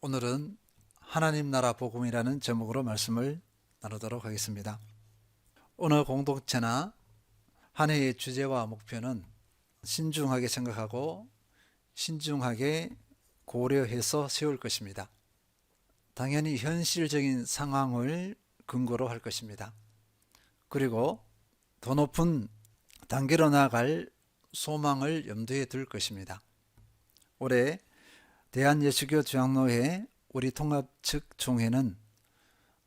오늘은 하나님 나라 복음이라는 제목으로 말씀을 나누도록 하겠습니다. 오늘 공동체나 한 해의 주제와 목표는 신중하게 생각하고 신중하게 고려해서 세울 것입니다. 당연히 현실적인 상황을 근거로 할 것입니다. 그리고 더 높은 단계로 나아갈 소망을 염두에 둘 것입니다. 올해 대한예수교 주양로회 우리 통합 측 총회는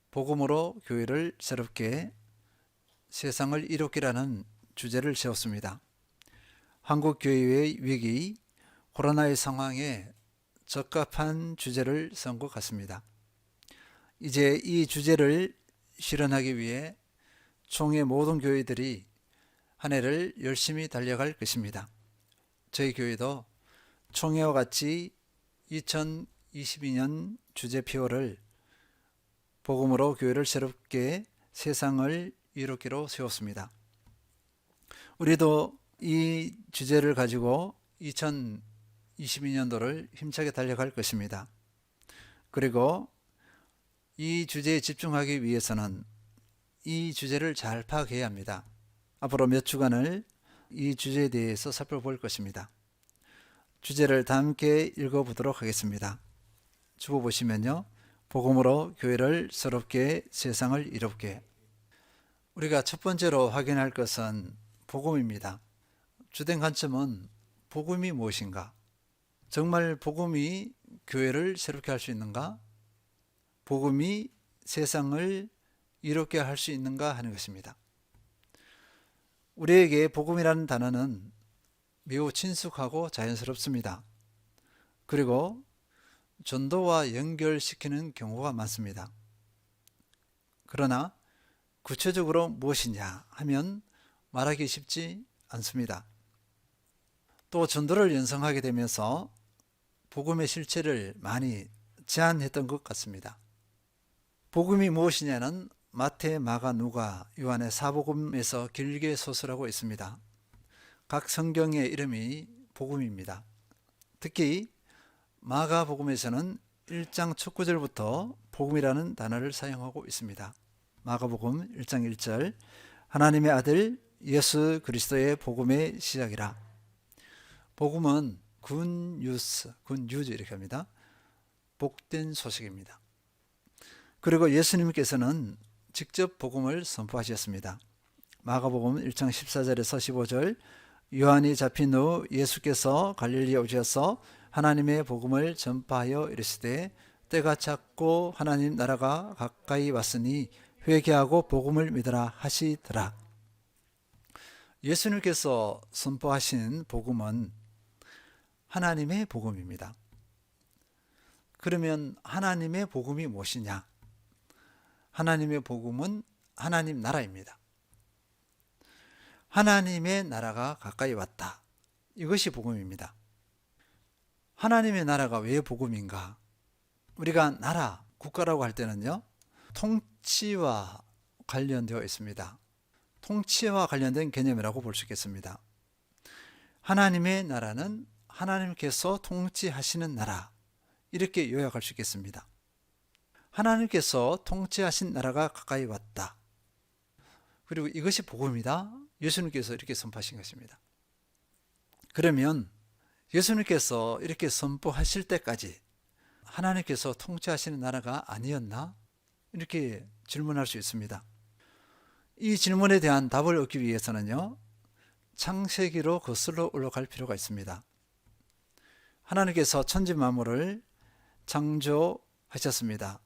복음으로 교회를 새롭게 세상을 이롭게라는 주제를 세웠습니다. 한국 교회의 위기, 코로나의 상황에 적합한 주제를 세운 것 같습니다. 이제 이 주제를 실현하기 위해 총회 모든 교회들이 한 해를 열심히 달려갈 것입니다. 저희 교회도 총회와 같이 2022년 주제표를 복음으로 교회를 새롭게 세상을 이롭게로 세웠습니다. 우리도 이 주제를 가지고 2022년도를 힘차게 달려갈 것입니다. 그리고 이 주제에 집중하기 위해서는 이 주제를 잘 파악해야 합니다. 앞으로 몇 주간을 이 주제에 대해서 살펴볼 것입니다. 주제를 다 함께 읽어보도록 하겠습니다. 주보 보시면요. 복음으로 교회를 새롭게 세상을 이롭게. 우리가 첫 번째로 확인할 것은 복음입니다. 주된 관점은 복음이 무엇인가? 정말 복음이 교회를 새롭게 할 수 있는가? 복음이 세상을 이롭게 할 수 있는가 하는 것입니다. 우리에게 복음이라는 단어는 매우 친숙하고 자연스럽습니다. 그리고 전도와 연결시키는 경우가 많습니다. 그러나 구체적으로 무엇이냐 하면 말하기 쉽지 않습니다. 또 전도를 연상하게 되면서 복음의 실체를 많이 제한했던 것 같습니다. 복음이 무엇이냐는 마태, 마가, 누가, 요한의 사복음에서 길게 서술하고 있습니다. 각 성경의 이름이 복음입니다. 특히 마가복음에서는 1장 첫 구절부터 복음이라는 단어를 사용하고 있습니다. 마가복음 1장 1절 하나님의 아들 예수 그리스도의 복음의 시작이라. 복음은 굿뉴스 이렇게 합니다. 복된 소식입니다. 그리고 예수님께서는 직접 복음을 선포하셨습니다. 마가복음 1장 14절에서 15절 요한이 잡힌 후 예수께서 갈릴리에 오셔서 하나님의 복음을 전파하여 이르시되 때가 찼고 하나님 나라가 가까이 왔으니 회개하고 복음을 믿으라 하시더라. 예수님께서 선포하신 복음은 하나님의 복음입니다. 그러면 하나님의 복음이 무엇이냐? 하나님의 복음은 하나님 나라입니다. 하나님의 나라가 가까이 왔다. 이것이 복음입니다. 하나님의 나라가 왜 복음인가? 우리가 나라, 국가라고 할 때는요, 통치와 관련되어 있습니다. 통치와 관련된 개념이라고 볼 수 있겠습니다. 하나님의 나라는 하나님께서 통치하시는 나라, 이렇게 요약할 수 있겠습니다. 하나님께서 통치하신 나라가 가까이 왔다. 그리고 이것이 복음이다. 예수님께서 이렇게 선포하신 것입니다. 그러면 예수님께서 이렇게 선포하실 때까지 하나님께서 통치하시는 나라가 아니었나? 이렇게 질문할 수 있습니다. 이 질문에 대한 답을 얻기 위해서는요, 창세기로 거슬러 올라갈 필요가 있습니다. 하나님께서 천지 만물을 창조하셨습니다.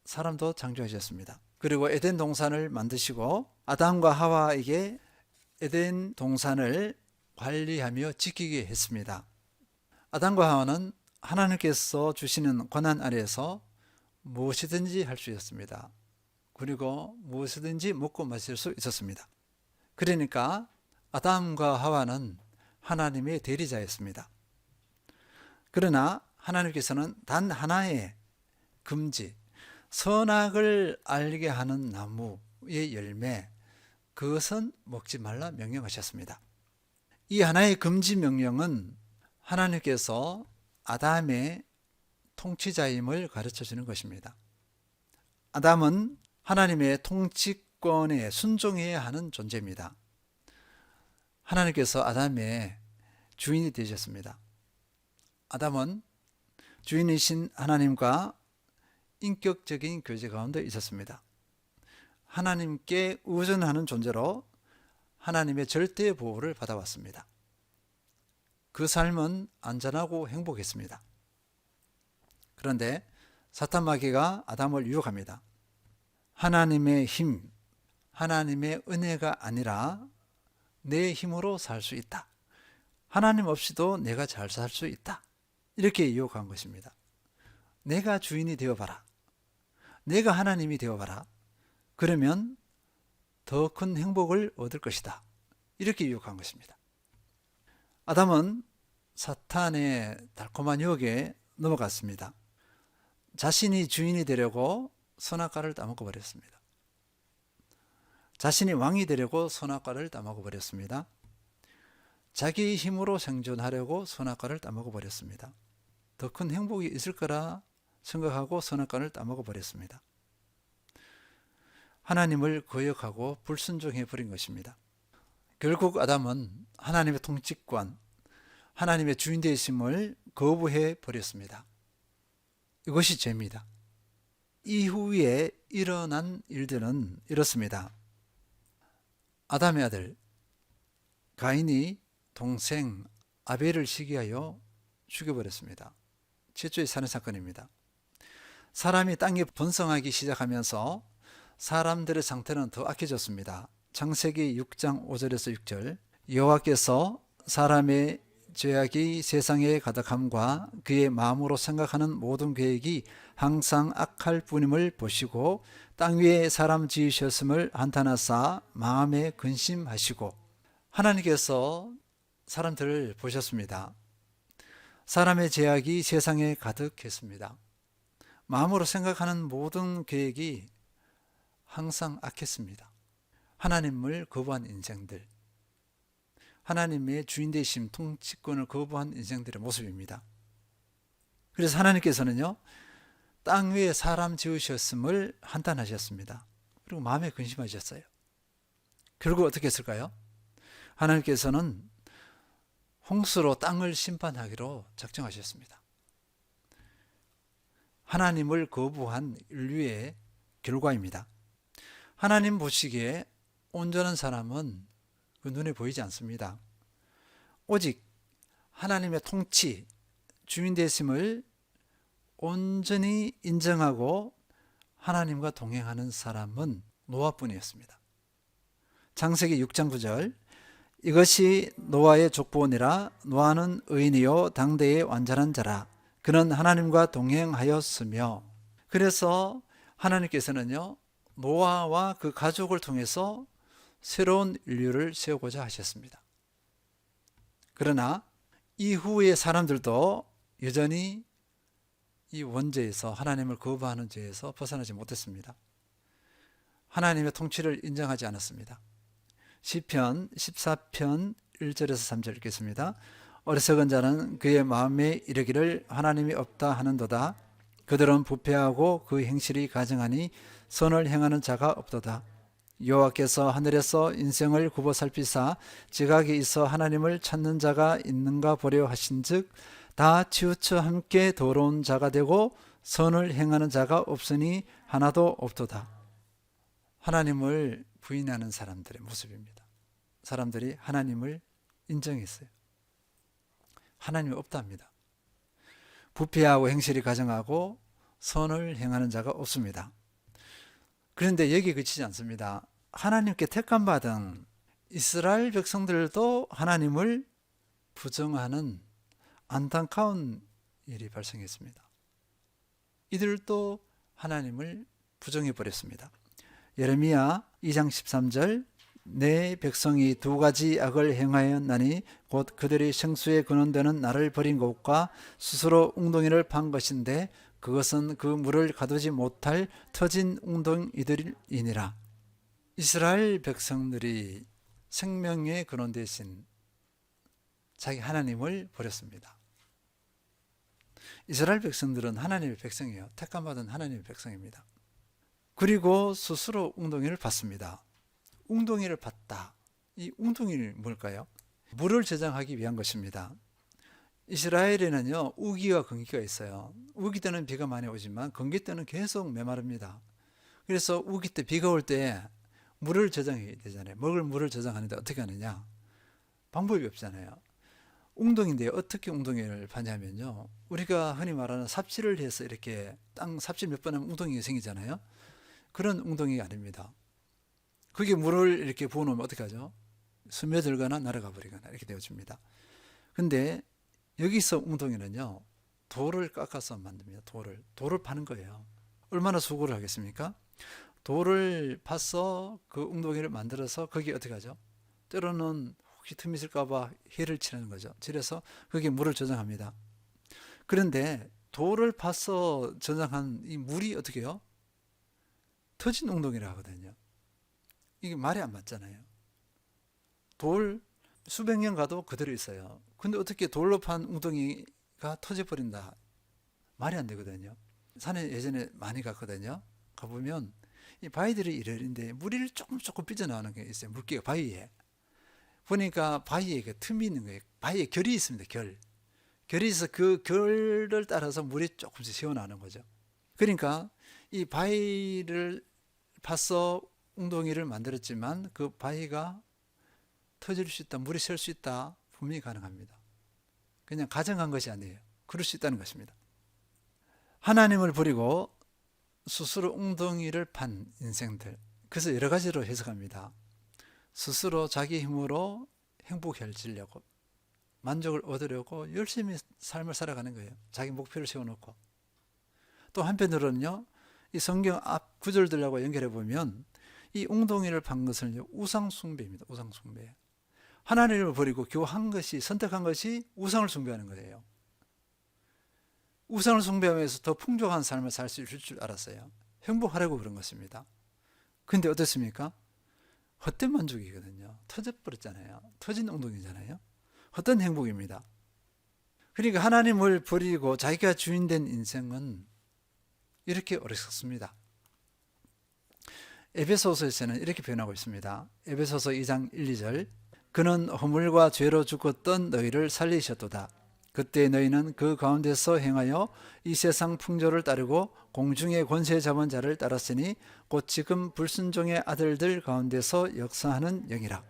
사람도 창조하셨습니다. 그리고 에덴 동산을 만드시고 아담과 하와에게 에덴 동산을 관리하며 지키게 했습니다. 아담과 하와는 하나님께서 주시는 권한 아래에서 무엇이든지 할 수 있었습니다. 그리고 무엇이든지 먹고 마실 수 있었습니다. 그러니까 아담과 하와는 하나님의 대리자였습니다. 그러나 하나님께서는 단 하나의 금지, 선악을 알게 하는 나무의 열매, 그것은 먹지 말라 명령하셨습니다. 이 하나의 금지 명령은 하나님께서 아담의 통치자임을 가르쳐 주는 것입니다. 아담은 하나님의 통치권에 순종해야 하는 존재입니다. 하나님께서 아담의 주인이 되셨습니다. 아담은 주인이신 하나님과 인격적인 교제 가운데 있었습니다. 하나님께 의존하는 존재로 하나님의 절대 보호를 받아왔습니다. 그 삶은 안전하고 행복했습니다. 그런데 사탄 마귀가 아담을 유혹합니다. 하나님의 힘, 하나님의 은혜가 아니라 내 힘으로 살 수 있다. 하나님 없이도 내가 잘 살 수 있다. 이렇게 유혹한 것입니다. 내가 주인이 되어봐라. 내가 하나님이 되어봐라. 그러면 더 큰 행복을 얻을 것이다. 이렇게 유혹한 것입니다. 아담은 사탄의 달콤한 유혹에 넘어갔습니다. 자신이 주인이 되려고 선악과를 따먹어 버렸습니다. 자신이 왕이 되려고 선악과를 따먹어 버렸습니다. 자기 힘으로 생존하려고 선악과를 따먹어 버렸습니다. 더 큰 행복이 있을 거라 생각하고 선악과를 따먹어 버렸습니다. 하나님을 거역하고 불순종해 버린 것입니다. 결국 아담은 하나님의 통치권, 하나님의 주인 되심을 거부해 버렸습니다. 이것이 죄입니다. 이후에 일어난 일들은 이렇습니다. 아담의 아들 가인이 동생 아벨을 시기하여 죽여버렸습니다. 최초의 살인 사건입니다. 사람이 땅에 번성하기 시작하면서 사람들의 상태는 더 악해졌습니다. 창세기 6장 5절에서 6절, 여호와께서 사람의 죄악이 세상에 가득함과 그의 마음으로 생각하는 모든 계획이 항상 악할 뿐임을 보시고 땅 위에 사람 지으셨음을 한탄하사 마음에 근심하시고. 하나님께서 사람들을 보셨습니다. 사람의 죄악이 세상에 가득했습니다. 마음으로 생각하는 모든 계획이 항상 악했습니다. 하나님을 거부한 인생들, 하나님의 주인 되심 통치권을 거부한 인생들의 모습입니다. 그래서 하나님께서는요, 땅 위에 사람 지으셨음을 한탄하셨습니다. 그리고 마음에 근심하셨어요. 결국 어떻게 했을까요? 하나님께서는 홍수로 땅을 심판하기로 작정하셨습니다. 하나님을 거부한 인류의 결과입니다. 하나님 보시기에 온전한 사람은 그 눈에 보이지 않습니다. 오직 하나님의 통치, 주인 되심을 온전히 인정하고 하나님과 동행하는 사람은 노아뿐이었습니다. 창세기 6장 9절, 이것이 노아의 족보니라. 노아는 의인이요 당대의 완전한 자라. 그는 하나님과 동행하였으며. 그래서 하나님께서는요, 노아와 그 가족을 통해서 새로운 인류를 세우고자 하셨습니다. 그러나 이후의 사람들도 여전히 이 원죄에서, 하나님을 거부하는 죄에서 벗어나지 못했습니다. 하나님의 통치를 인정하지 않았습니다. 시편 14편 1절에서 3절 읽겠습니다. 어리석은 자는 그의 마음에 이르기를 하나님이 없다 하는도다. 그들은 부패하고 그 행실이 가증하니 선을 행하는 자가 없도다. 여호와께서 하늘에서 인생을 굽어 살피사 지각이 있어 하나님을 찾는 자가 있는가 보려 하신즉 다 치우쳐 함께 더러운 자가 되고 선을 행하는 자가 없으니 하나도 없도다. 하나님을 부인하는 사람들의 모습입니다. 사람들이 하나님을 인정했어요. 하나님이 없답니다. 부패하고 행실이 가증하고 선을 행하는 자가 없습니다. 그런데 여기 그치지 않습니다. 하나님께 택함받은 이스라엘 백성들도 하나님을 부정하는 안타까운 일이 발생했습니다. 이들도 하나님을 부정해버렸습니다. 예레미야 2장 13절, 내 백성이 두 가지 악을 행하였나니 곧 그들이 생수에 근원되는 나를 버린 것과 스스로 웅덩이를 판 것인데 그것은 그 물을 가두지 못할 터진 웅덩이들이니라. 이스라엘 백성들이 생명의 근원 대신 자기 하나님을 버렸습니다. 이스라엘 백성들은 하나님의 백성이에요. 택함받은 하나님의 백성입니다. 그리고 스스로 웅덩이를 팠습니다. 웅덩이를 팠다. 이 웅덩이는 뭘까요? 물을 저장하기 위한 것입니다. 이스라엘에는요, 우기와 건기가 있어요. 우기 때는 비가 많이 오지만 건기 때는 계속 메마릅니다. 그래서 우기 때 비가 올 때 물을 저장해야 되잖아요. 먹을 물을 저장하는데 어떻게 하느냐? 방법이 없잖아요. 웅덩이인데 어떻게 웅덩이를 파냐면요, 우리가 흔히 말하는 삽질을 해서 이렇게 땅 삽질 몇 번 하면 웅덩이가 생기잖아요. 그런 웅덩이가 아닙니다. 그게 물을 이렇게 부어놓으면 어떻게 하죠? 스며들거나 날아가 버리거나 이렇게 되어집니다. 근데 여기서 웅덩이는요, 돌을 깎아서 만듭니다. 돌을 파는 거예요. 얼마나 수고를 하겠습니까? 돌을 파서 그 웅덩이를 만들어서 거기에 어떻게 하죠? 때로는 혹시 틈이 있을까봐 해를 치는 거죠. 칠해서 거기에 물을 저장합니다. 그런데 돌을 파서 저장한 이 물이 어떻게 해요? 터진 웅덩이라 하거든요. 이게 말이 안 맞잖아요. 돌 수백 년 가도 그대로 있어요. 근데 어떻게 돌로 판 웅덩이가 터져버린다? 말이 안 되거든요. 산에 예전에 많이 갔거든요. 가보면 이 바위들이 이러는데 물이 조금 삐져나오는 게 있어요. 물기가 바위에. 보니까 바위에 그 틈이 있는 거예요. 바위에 결이 있습니다. 결이 있어 그 결을 따라서 물이 조금씩 새어나오는 거죠. 그러니까 이 바위를 파서 웅덩이를 만들었지만 그 바위가 터질 수 있다, 물이 셀 수 있다, 분명히 가능합니다. 그냥 가정한 것이 아니에요. 그럴 수 있다는 것입니다. 하나님을 버리고 스스로 웅덩이를 판 인생들. 그래서 여러 가지로 해석합니다. 스스로 자기 힘으로 행복해지려고, 만족을 얻으려고 열심히 삶을 살아가는 거예요. 자기 목표를 세워놓고. 또 한편으로는요, 이 성경 앞 구절들하고 연결해 보면 이 웅덩이를 판 것은 우상숭배입니다. 우상숭배. 하나님을 버리고 교한 것이, 선택한 것이 우상을 숭배하는 거예요. 우상을 숭배하면서 더 풍족한 삶을 살 수 있을 줄 알았어요. 행복하려고 그런 것입니다. 근데 어떻습니까? 헛된 만족이거든요. 터져버렸잖아요. 터진 웅덩이잖아요. 헛된 행복입니다. 그러니까 하나님을 버리고 자기가 주인된 인생은 이렇게 어리석습니다. 에베소서에서는 이렇게 표현하고 있습니다. 에베소서 2장 1, 2절. 그는 허물과 죄로 죽었던 너희를 살리셨도다. 그때 너희는 그 가운데서 행하여 이 세상 풍조를 따르고 공중의 권세 잡은 자를 따랐으니 곧 지금 불순종의 아들들 가운데서 역사하는 영이라.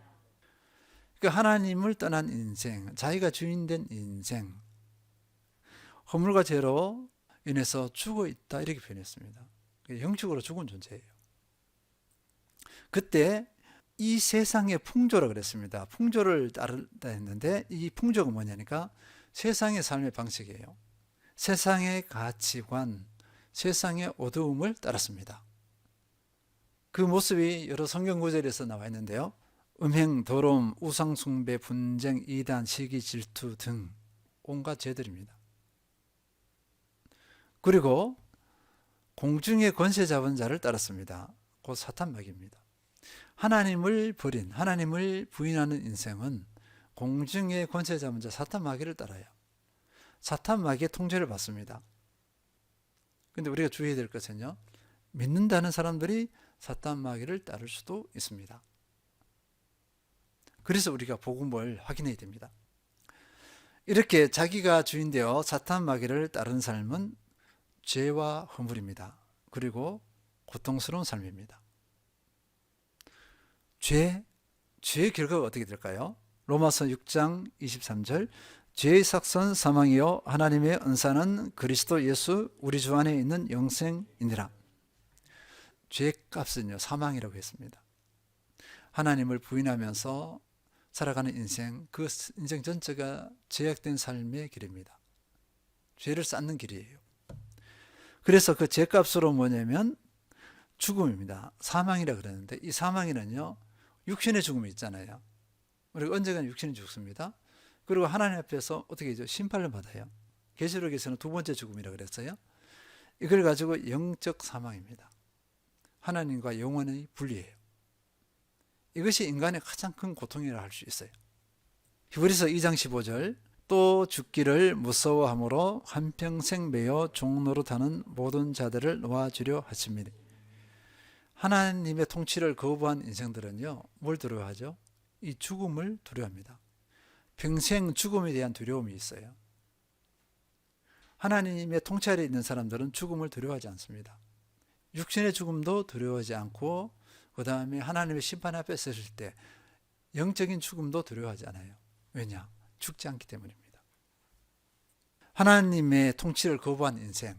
그러니까 하나님을 떠난 인생, 자기가 주인된 인생, 허물과 죄로 인해서 죽어 있다 이렇게 표현했습니다. 영적으로 죽은 존재예요. 그때 이 세상의 풍조라 그랬습니다. 풍조를 따르다 했는데 이 풍조가 뭐냐니까 세상의 삶의 방식이에요. 세상의 가치관, 세상의 어두움을 따랐습니다. 그 모습이 여러 성경 구절에서 나와 있는데요. 음행, 더러움, 우상숭배, 분쟁, 이단, 시기, 질투 등 온갖 죄들입니다. 그리고 공중의 권세 잡은 자를 따랐습니다. 곧 사탄 마귀입니다. 하나님을 버린, 하나님을 부인하는 인생은 공중의 권세 잡은 자 사탄 마귀를 따라요. 사탄 마귀의 통제를 받습니다. 근데 우리가 주의해야 될 것은요, 믿는다는 사람들이 사탄 마귀를 따를 수도 있습니다. 그래서 우리가 복음을 확인해야 됩니다. 이렇게 자기가 주인되어 사탄 마귀를 따르는 삶은 죄와 허물입니다. 그리고 고통스러운 삶입니다. 죄의 결과가 어떻게 될까요? 로마서 6장 23절. 죄의 삭선 사망이요 하나님의 은사는 그리스도 예수 우리 주 안에 있는 영생이니라. 죄의 값은요 사망이라고 했습니다. 하나님을 부인하면서 살아가는 인생, 그 인생 전체가 죄악된 삶의 길입니다. 죄를 쌓는 길이에요. 그래서 그 죄값으로 뭐냐면 죽음입니다. 사망이라 그러는데 이 사망에는요 육신의 죽음이 있잖아요. 우리가 언젠가 육신이 죽습니다. 그리고 하나님 앞에서 어떻게 하죠? 심판을 받아요. 계시록에서는 두 번째 죽음이라 그랬어요. 이걸 가지고 영적 사망입니다. 하나님과 영원의 분리예요. 이것이 인간의 가장 큰 고통이라 할 수 있어요. 히브리서 2장 15절. 또 죽기를 무서워함으로 한평생 매여 종노릇하는 모든 자들을 놓아주려 하십니다. 하나님의 통치를 거부한 인생들은요, 뭘 두려워하죠? 이 죽음을 두려워합니다. 평생 죽음에 대한 두려움이 있어요. 하나님의 통치 아래 있는 사람들은 죽음을 두려워하지 않습니다. 육신의 죽음도 두려워하지 않고, 그 다음에 하나님의 심판 앞에 섰을 때 영적인 죽음도 두려워하지 않아요. 왜냐? 죽지 않기 때문입니다. 하나님의 통치를 거부한 인생,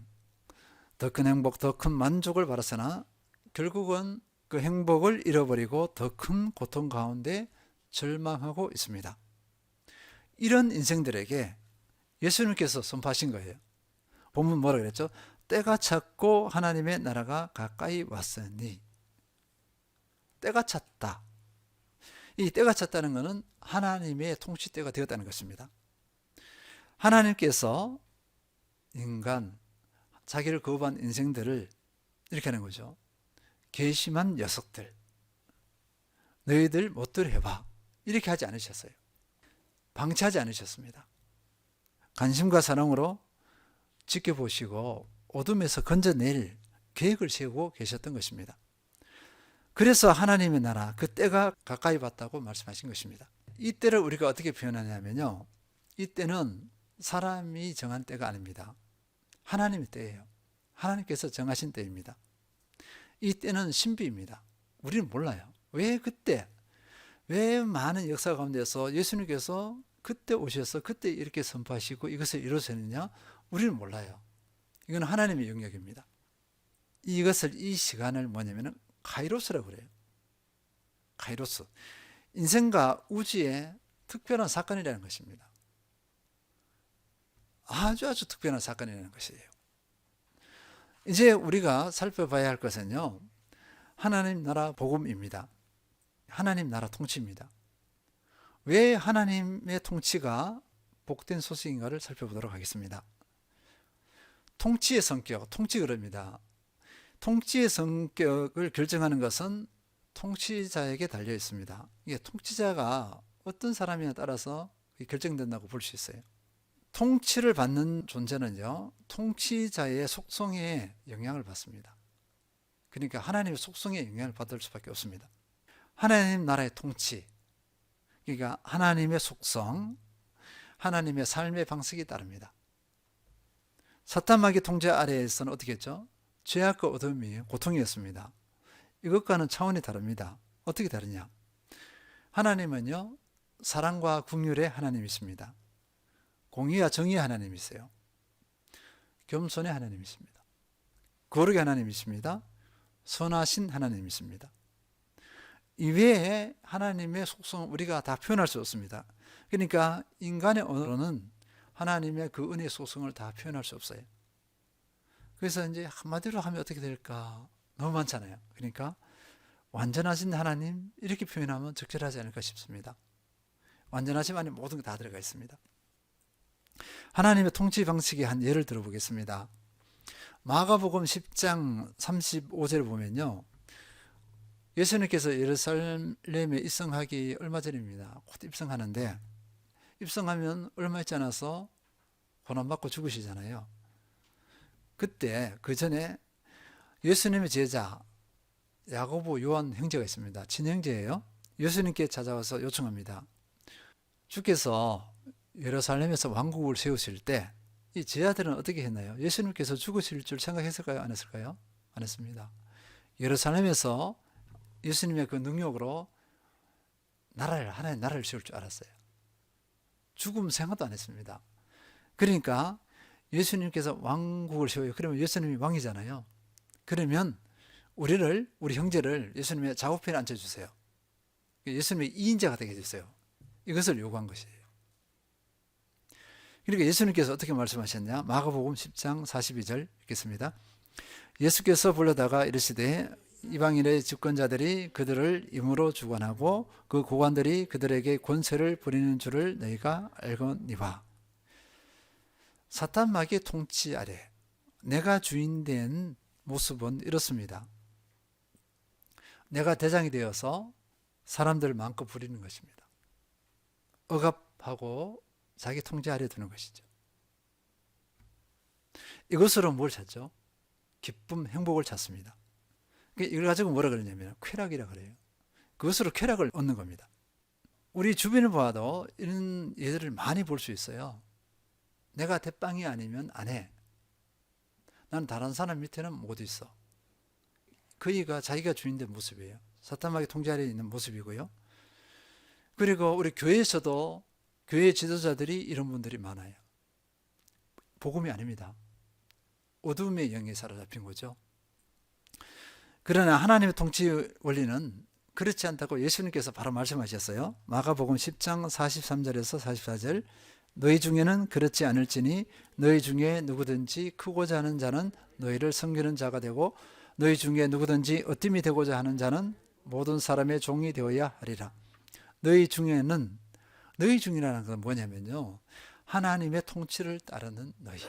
더 큰 행복, 더 큰 만족을 바랐으나 결국은 그 행복을 잃어버리고 더 큰 고통 가운데 절망하고 있습니다. 이런 인생들에게 예수님께서 선포하신 거예요. 본문 뭐라 그랬죠? 때가 찼고 하나님의 나라가 가까이 왔으니. 때가 찼다. 이 때가 찼다는 것은 하나님의 통치 때가 되었다는 것입니다. 하나님께서 인간, 자기를 거부한 인생들을 이렇게 하는 거죠. 괘씸한 녀석들, 너희들 못들 해봐. 이렇게 하지 않으셨어요. 방치하지 않으셨습니다. 관심과 사랑으로 지켜보시고 어둠에서 건져낼 계획을 세우고 계셨던 것입니다. 그래서 하나님의 나라, 그 때가 가까이 왔다고 말씀하신 것입니다. 이 때를 우리가 어떻게 표현하냐면요, 이 때는 사람이 정한 때가 아닙니다. 하나님의 때예요. 하나님께서 정하신 때입니다. 이 때는 신비입니다. 우리는 몰라요. 왜 그때, 왜 많은 역사 가운데서 예수님께서 그때 오셔서 그때 이렇게 선포하시고 이것을 이루셨느냐? 우리는 몰라요. 이건 하나님의 영역입니다. 이것을, 이 시간을 뭐냐면 카이로스라고 그래요. 카이로스. 인생과 우주의 특별한 사건이라는 것입니다. 아주 특별한 사건이라는 것이에요. 이제 우리가 살펴봐야 할 것은요, 하나님 나라 복음입니다. 하나님 나라 통치입니다. 왜 하나님의 통치가 복된 소식인가를 살펴보도록 하겠습니다. 통치의 성격, 통치 그럽니다. 통치의 성격을 결정하는 것은 통치자에게 달려 있습니다. 이게 통치자가 어떤 사람이냐에 따라서 결정된다고 볼 수 있어요. 통치를 받는 존재는요, 통치자의 속성에 영향을 받습니다. 그러니까 하나님의 속성에 영향을 받을 수밖에 없습니다. 하나님 나라의 통치, 그러니까 하나님의 속성, 하나님의 삶의 방식이 따릅니다. 사탄 마귀 통제 아래에서는 어떻게 했죠? 죄악과 어둠이 고통이었습니다. 이것과는 차원이 다릅니다. 어떻게 다르냐? 하나님은요, 사랑과 긍휼의 하나님이십니다. 공의와 정의의 하나님이세요. 겸손의 하나님이십니다. 거룩의 하나님이십니다. 선하신 하나님이십니다. 이외에 하나님의 속성을 우리가 다 표현할 수 없습니다. 그러니까 인간의 언어로는 하나님의 그 은혜의 속성을 다 표현할 수 없어요. 그래서 이제 한마디로 하면 어떻게 될까? 너무 많잖아요. 그러니까 완전하신 하나님, 이렇게 표현하면 적절하지 않을까 싶습니다. 완전하심 안에 모든 게 다 들어가 있습니다. 하나님의 통치 방식의 한 예를 들어보겠습니다. 마가복음 10장 35절을 보면요, 예수님께서 예루살렘에 입성하기 얼마 전입니다. 곧 입성하는데, 입성하면 얼마 있지 않아서 고난받고 죽으시잖아요. 그때 그 전에 예수님의 제자 야고보, 요한 형제가 있습니다. 친형제예요. 예수님께 찾아와서 요청합니다. 주께서 예루살렘에서 왕국을 세우실 때 이 제자들은 어떻게 했나요? 예수님께서 죽으실 줄 생각했을까요? 안 했을까요? 안 했습니다. 예루살렘에서 예수님의 그 능력으로 하나의 나라를 세울 줄 알았어요. 죽음 생각도 안 했습니다. 그러니까 예수님께서 왕국을 세워요. 그러면 예수님이 왕이잖아요. 그러면 우리 형제를 예수님의 좌우편에 앉혀주세요. 예수님의 2인자가 되게 해주세요. 이것을 요구한 것이에요. 그러니까 예수님께서 어떻게 말씀하셨냐? 마가복음 10장 42절 읽겠습니다. 예수께서 불러다가 이르시되 이방인의 집권자들이 그들을 임으로 주관하고 그 고관들이 그들에게 권세를 부리는 줄을 너희가 알거니와. 사탄 마귀의 통치 아래 내가 주인된 모습은 이렇습니다. 내가 대장이 되어서 사람들을 마음껏 부리는 것입니다. 억압하고 자기 통제 아래 두는 것이죠. 이것으로 뭘 찾죠? 기쁨, 행복을 찾습니다. 이걸 가지고 뭐라 그러냐면 쾌락이라 그래요. 그것으로 쾌락을 얻는 겁니다. 우리 주변을 봐도 이런 예들을 많이 볼 수 있어요. 내가 대빵이 아니면 안 해. 나는 다른 사람 밑에는 못 있어. 그이가 자기가 주인된 모습이에요. 사탄마귀 통제 아래 있는 모습이고요. 그리고 우리 교회에서도 교회 지도자들이 이런 분들이 많아요. 복음이 아닙니다. 어둠의 영에 사로잡힌 거죠. 그러나 하나님의 통치 원리는 그렇지 않다고 예수님께서 바로 말씀하셨어요. 마가복음 10장 43절에서 44절, 너희 중에는 그렇지 않을지니 너희 중에 누구든지 크고자 하는 자는 너희를 섬기는 자가 되고 너희 중에 누구든지 어뜸이 되고자 하는 자는 모든 사람의 종이 되어야 하리라. 너희 중에는, 너희 중이라는 건 뭐냐면요, 하나님의 통치를 따르는 너희,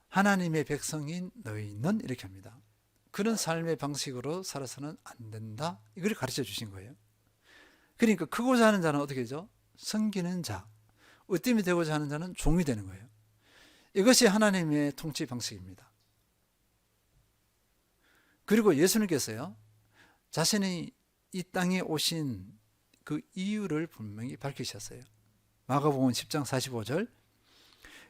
하나님의 백성인 너희는, 이렇게 합니다. 그런 삶의 방식으로 살아서는 안 된다, 이걸 가르쳐 주신 거예요. 그러니까 크고자 하는 자는 어떻게 되죠? 섬기는 자, 으뜸이 되고자 하는 자는 종이 되는 거예요. 이것이 하나님의 통치 방식입니다. 그리고 예수님께서요, 자신이 이 땅에 오신 그 이유를 분명히 밝히셨어요. 마가복음 10장 45절,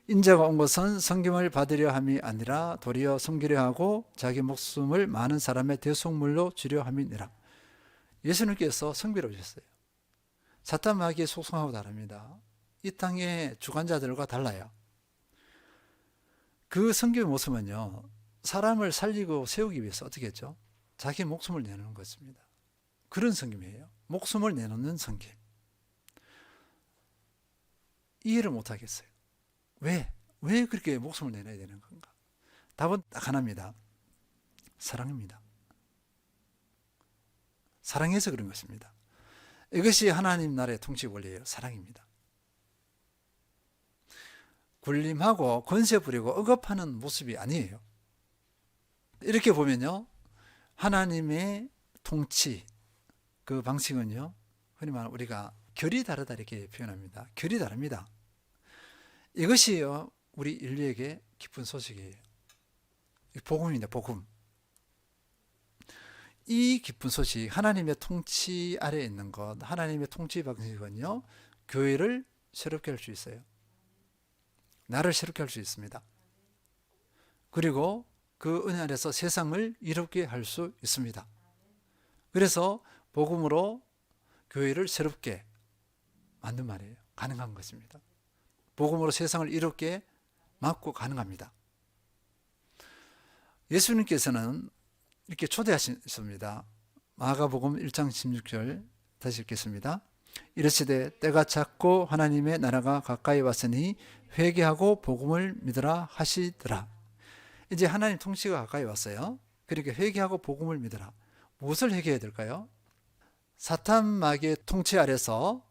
인자가 온 것은 섬김을 받으려 함이 아니라 도리어 섬기려 하고 자기 목숨을 많은 사람의 대속물로 주려 함이니라. 예수님께서 섬기러 오셨어요. 사탄 마귀의 속성하고 다릅니다. 이 땅의 주관자들과 달라요. 그 섬김의 모습은요, 사람을 살리고 세우기 위해서 어떻게 했죠? 자기 목숨을 내놓는 것입니다. 그런 섬김이에요. 목숨을 내놓는 섬김. 이해를 못하겠어요. 왜 그렇게 목숨을 내놔야 되는 건가? 답은 딱 하나입니다. 사랑입니다. 사랑해서 그런 것입니다. 이것이 하나님 나라의 통치 원리예요. 사랑입니다. 굴림하고 권세 부리고 억압하는 모습이 아니에요. 이렇게 보면요, 하나님의 통치 그 방식은요, 흔히 말하는 우리가 결이 다르다 이렇게 표현합니다. 결이 다릅니다. 이것이요, 우리 인류에게 기쁜 소식이에요. 복음입니다. 복음. 이 기쁜 소식, 하나님의 통치 아래에 있는 것, 하나님의 통치 방식은요, 교회를 새롭게 할 수 있어요. 나를 새롭게 할 수 있습니다. 그리고 그 은혜 안에서 세상을 이롭게 할 수 있습니다. 그래서 복음으로 교회를 새롭게 만든 말이에요. 가능한 것입니다. 복음으로 세상을 이롭게 막고 가능합니다. 예수님께서는 이렇게 초대하셨습니다. 마가복음 1장 16절 다시 읽겠습니다. 이르시되 때가 찼고 하나님의 나라가 가까이 왔으니 회개하고 복음을 믿으라 하시더라. 이제 하나님 통치가 가까이 왔어요. 그러니까 회개하고 복음을 믿으라. 무엇을 회개해야 될까요? 사탄 마귀의 통치 아래서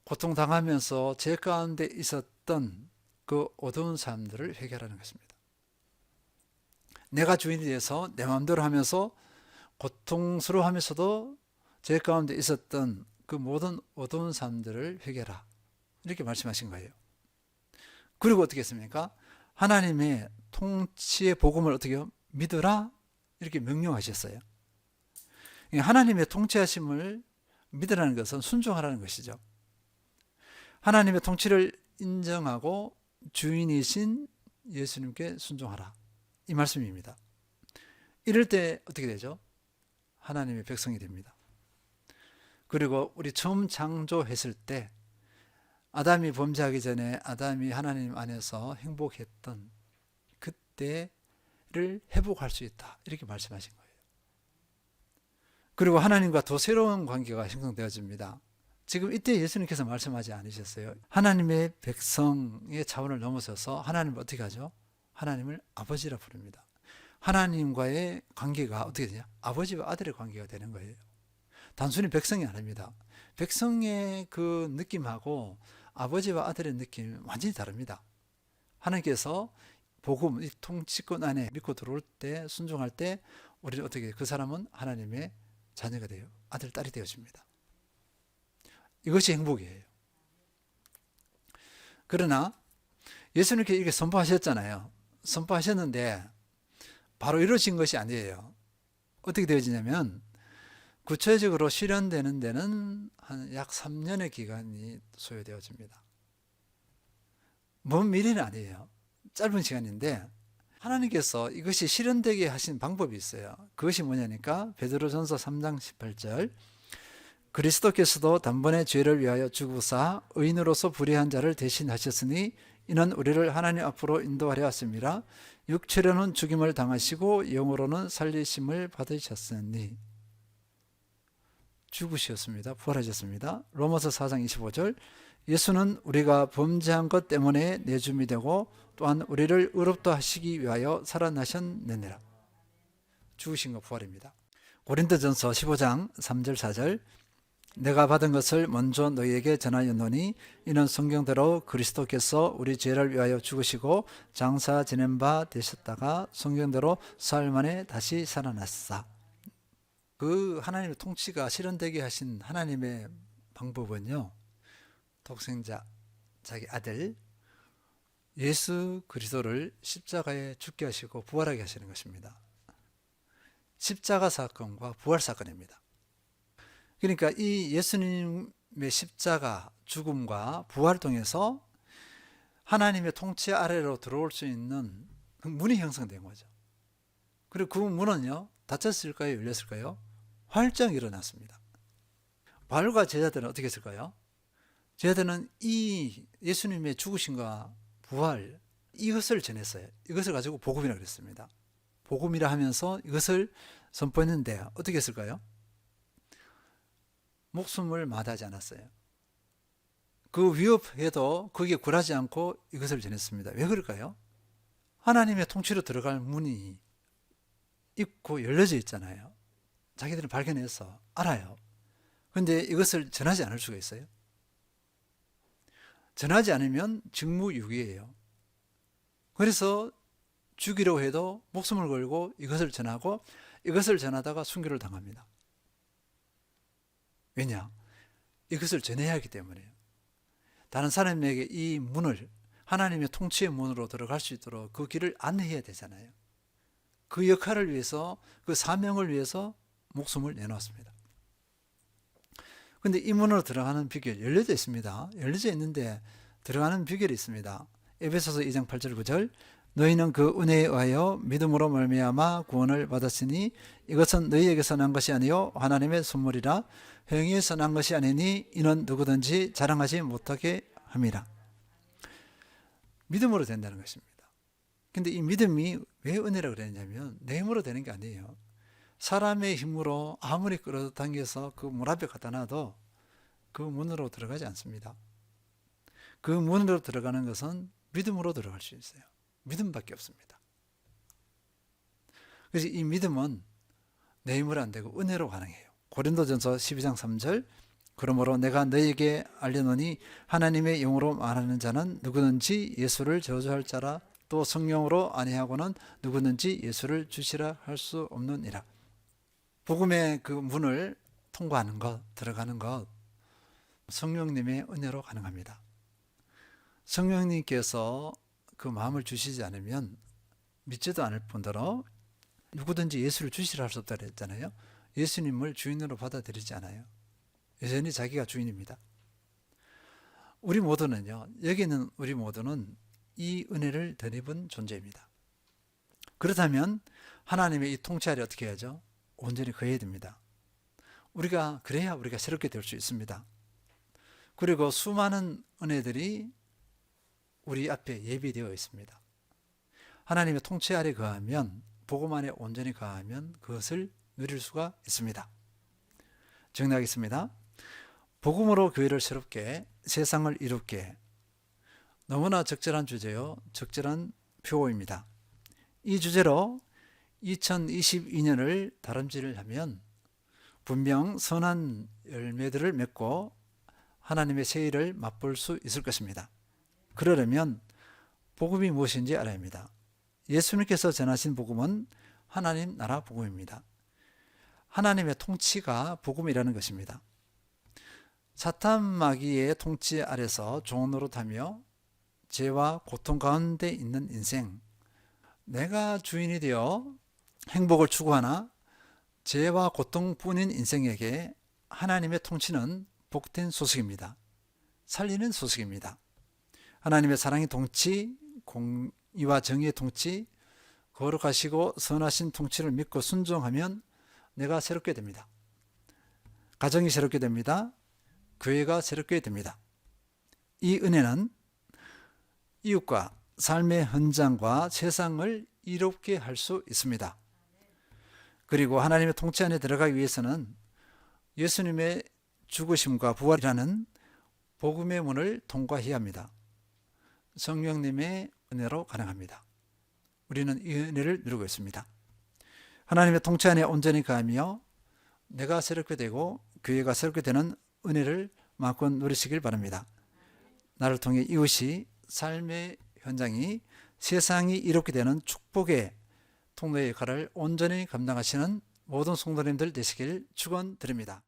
고통당하면서 죄 가운데 있었던 그 어두운 삶들을 회개하라는 것입니다. 내가 주인이 돼서 내 마음대로 하면서 고통스러워하면서도 죄 가운데 있었던 그 모든 어두운 삶들을 회개하라, 이렇게 말씀하신 거예요. 그리고 어떻게 했습니까? 하나님의 통치의 복음을 어떻게 믿으라, 이렇게 명령하셨어요. 하나님의 통치하심을 믿으라는 것은 순종하라는 것이죠. 하나님의 통치를 인정하고 주인이신 예수님께 순종하라, 이 말씀입니다. 이럴 때 어떻게 되죠? 하나님의 백성이 됩니다. 그리고 우리 처음 창조했을 때 아담이 범죄하기 전에 아담이 하나님 안에서 행복했던 그때를 회복할 수 있다, 이렇게 말씀하신 거예요. 그리고 하나님과 더 새로운 관계가 형성되어집니다. 지금 이때 예수님께서 말씀하지 않으셨어요. 하나님의 백성의 차원을 넘어서서 하나님을 어떻게 하죠? 하나님을 아버지라 부릅니다. 하나님과의 관계가 어떻게 되냐? 아버지와 아들의 관계가 되는 거예요. 단순히 백성이 아닙니다. 백성의 그 느낌하고 아버지와 아들의 느낌이 완전히 다릅니다. 하나님께서 복음, 이 통치권 안에 믿고 들어올 때, 순종할 때 우리는 어떻게, 그 사람은 하나님의 자녀가 돼요. 아들, 딸이 되어집니다. 이것이 행복이에요. 그러나 예수님께 이렇게 선포하셨잖아요. 선포하셨는데 바로 이루어진 것이 아니에요. 어떻게 되어지냐면 구체적으로 실현되는 데는 한 약 3년의 기간이 소요되어집니다. 먼 미래는 아니에요. 짧은 시간인데 하나님께서 이것이 실현되게 하신 방법이 있어요. 그것이 뭐냐니까 베드로전서 3장 18절, 그리스도께서도 단번에 죄를 위하여 죽으사 의인으로서 불의한 자를 대신하셨으니 이는 우리를 하나님 앞으로 인도하려 하심이라. 육체로는 죽임을 당하시고 영으로는 살리심을 받으셨으니. 죽으셨습니다. 부활하셨습니다. 로마서 4장 25절, 예수는 우리가 범죄한 것 때문에 내줌이 되고 또한 우리를 의롭다 하시기 위하여 살아나셨느니라. 죽으신 것 부활입니다. 고린도전서 15장 3절 4절, 내가 받은 것을 먼저 너희에게 전하였노니 이는 성경대로 그리스도께서 우리 죄를 위하여 죽으시고 장사 지낸 바 되셨다가 성경대로 사흘 만에 다시 살아났사. 그 하나님의 통치가 실현되게 하신 하나님의 방법은요, 독생자, 자기 아들 예수 그리스도를 십자가에 죽게 하시고 부활하게 하시는 것입니다. 십자가 사건과 부활 사건입니다. 그러니까 이 예수님의 십자가 죽음과 부활을 통해서 하나님의 통치 아래로 들어올 수 있는 문이 형성된 거죠. 그리고 그 문은요, 닫혔을까요? 열렸을까요? 활짝 일어났습니다. 바울과 제자들은 어떻게 했을까요? 제자들은 이 예수님의 죽으심과 부활, 이것을 전했어요. 이것을 가지고 복음이라 그랬습니다. 복음이라 하면서 이것을 선포했는데 어떻게 했을까요? 목숨을 마다하지 않았어요. 그 위협에도 거기에 굴하지 않고 이것을 전했습니다. 왜 그럴까요? 하나님의 통치로 들어갈 문이 있고 열려져 있잖아요. 자기들은 발견해서 알아요. 그런데 이것을 전하지 않을 수가 있어요. 전하지 않으면 직무유기예요. 그래서 죽이려고 해도 목숨을 걸고 이것을 전하고 이것을 전하다가 순교를 당합니다. 왜냐? 이것을 전해야 하기 때문에요. 다른 사람에게 이 문을, 하나님의 통치의 문으로 들어갈 수 있도록 그 길을 안내해야 되잖아요. 그 역할을 위해서, 그 사명을 위해서 목숨을 내놓았습니다. 그런데 이 문으로 들어가는 비결, 열려져 있습니다. 열려져 있는데 들어가는 비결이 있습니다. 에베소서 2장 8절 9절, 너희는 그 은혜에 의하여 믿음으로 말미암아 구원을 받았으니 이것은 너희에게서 난 것이 아니요 하나님의 선물이라. 행위에서 난 것이 아니니 이는 누구든지 자랑하지 못하게 함이라. 믿음으로 된다는 것입니다. 근데 이 믿음이 왜 은혜라고 그랬냐면 내 힘으로 되는 게 아니에요. 사람의 힘으로 아무리 끌어당겨서 그 문 앞에 갖다 놔도 그 문으로 들어가지 않습니다. 그 문으로 들어가는 것은 믿음으로 들어갈 수 있어요. 믿음밖에 없습니다. 그래서 이 믿음은 내 힘으로 안 되고 은혜로 가능해요. 고린도전서 12장 3절, 그러므로 내가 너희에게 알려노니 하나님의 영으로 말하는 자는 누구든지 예수를 저주할 자라. 또 성령으로 아니하고는 누구든지 예수를 주시라 할 수 없느니라. 복음의 그 문을 통과하는 것, 들어가는 것, 성령님의 은혜로 가능합니다. 성령님께서 그 마음을 주시지 않으면 믿지도 않을 뿐더러 누구든지 예수를 주시라 할 수 없다 그랬잖아요. 예수님을 주인으로 받아들이지 않아요. 여전히 자기가 주인입니다. 우리 모두는요, 여기 있는 우리 모두는 이 은혜를 덧입은 존재입니다. 그렇다면 하나님의 이 통치 아래 어떻게 해야죠? 온전히 거해야 됩니다. 그래야 우리가 새롭게 될 수 있습니다. 그리고 수많은 은혜들이 우리 앞에 예비되어 있습니다. 하나님의 통치 아래 거하면, 복음 안에 온전히 거하면 그것을 누릴 수가 있습니다. 정리하겠습니다. 복음으로 교회를 새롭게, 세상을 이롭게. 너무나 적절한 주제요, 적절한 표어입니다. 이 주제로 2022년을 다름질을 하면 분명 선한 열매들을 맺고 하나님의 새 일을 맛볼 수 있을 것입니다. 그러려면 복음이 무엇인지 알아야 합니다. 예수님께서 전하신 복음은 하나님 나라 복음입니다. 하나님의 통치가 복음이라는 것입니다. 사탄 마귀의 통치 아래서 종노릇하며 죄와 고통 가운데 있는 인생, 내가 주인이 되어 행복을 추구하나 죄와 고통뿐인 인생에게 하나님의 통치는 복된 소식입니다. 살리는 소식입니다. 하나님의 사랑의 통치, 공의와 정의의 통치, 거룩하시고 선하신 통치를 믿고 순종하면 내가 새롭게 됩니다. 가정이 새롭게 됩니다. 교회가 새롭게 됩니다. 이 은혜는 이웃과 삶의 현장과 세상을 이롭게 할 수 있습니다. 그리고 하나님의 통치 안에 들어가기 위해서는 예수님의 죽으심과 부활이라는 복음의 문을 통과해야 합니다. 성령님의 은혜로 가능합니다. 우리는 이 은혜를 누리고 있습니다. 하나님의 통치 안에 온전히 가하며 내가 새롭게 되고 교회가 새롭게 되는 은혜를 마음껏 누리시길 바랍니다. 나를 통해 이웃이 삶의 현장이 세상이 이롭게 되는 축복의 통로의 역할을 온전히 감당하시는 모든 성도님들 되시길 축원드립니다.